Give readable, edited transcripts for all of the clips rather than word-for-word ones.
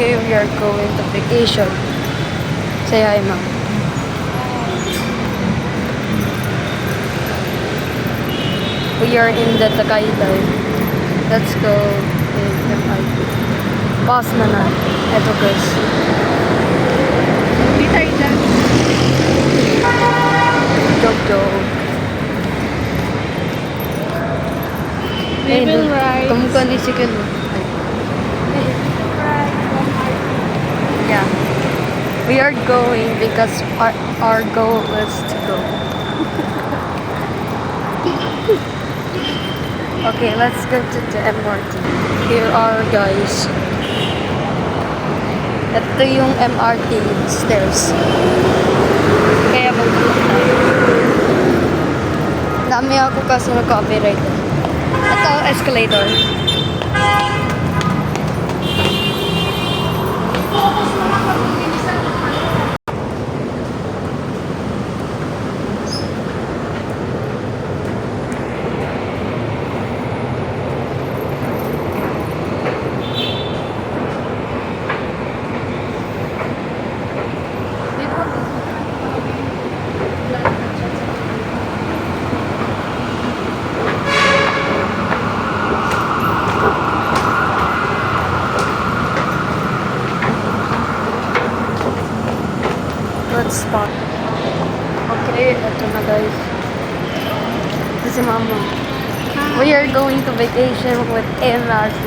Okay, we are going to vacation. Say hi, ma'am. We are in the Tagaytay. Let's go in MRT. Pause na na. Eto guys. Hindi tayo dyan. Joke. We will ride. Kamukha ni si Ken. Yeah. We are going because our goal is to go. Okay, let's go to the MRT. Here are guys. Ito yung MRT stairs. Kaya magpulot tayo. Dami ako kasi nag-copyright. Ito, escalator. Let's start. Okay, ito na guys. Ito si mama. We are going to vacation with MRT.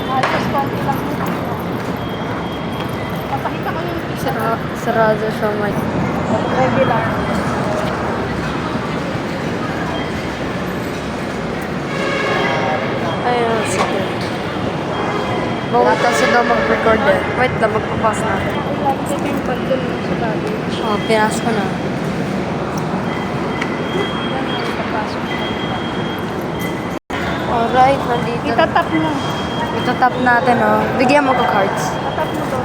Halos konti lang ito. Papakita ko yung Sarado siya may regular. ayun, sige. Bawat kasi daw mag-record eh. Wait lang, magpapas natin. Lagi ko yung pagdun sa baggage. Oh, pinas ko na. Alright, nandito. Itatap mo. Itatap natin, oh. Bigyan mo ko cards. Itatap mo to.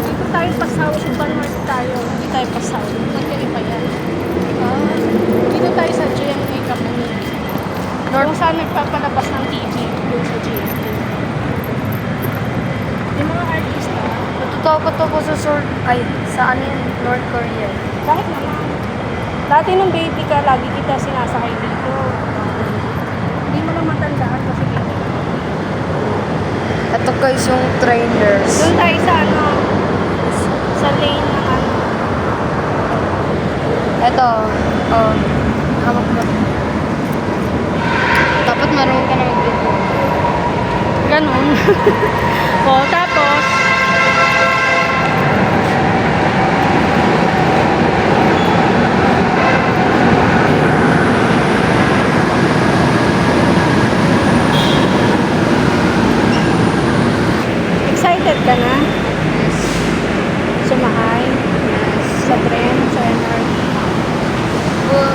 Dito tayo pasaw, Suban North tayo. Hindi tayo pasaw. Nagkali pa yan. Dito tayo sa GMA Company. Yung saan nagpapalabas ng TV. Yung sa GMA. Yung mga artista. Natutakot ako sa sa ano yun, North Korea. Kahit naman. Dati nung baby ka, lagi kita sinasakay dito. Hindi mo lang matandaan kasi dito. Ito guys yung trainers. Doon tayo sa ano, sa lane na ano. Ito, oh, hawak mo. Dapat marunong ka na mag-video. Ganun. O, tapos, excited ka na? Yes. Sumahay? Yes. Sa tren, sa MRT? Oh,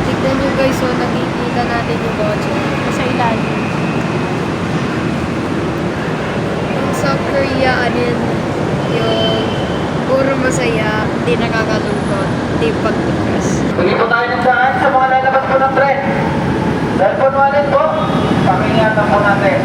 tignan nyo guys, so nakikita natin yung budget. Sa ilalim. Yung sa Korea, anin, yung puro masaya, hindi nakakalungkot, hindi pag-depress. Hindi po tayo ng daan sa mga lalabas po ng tren. Cellphone wallet po, pakingatan po natin.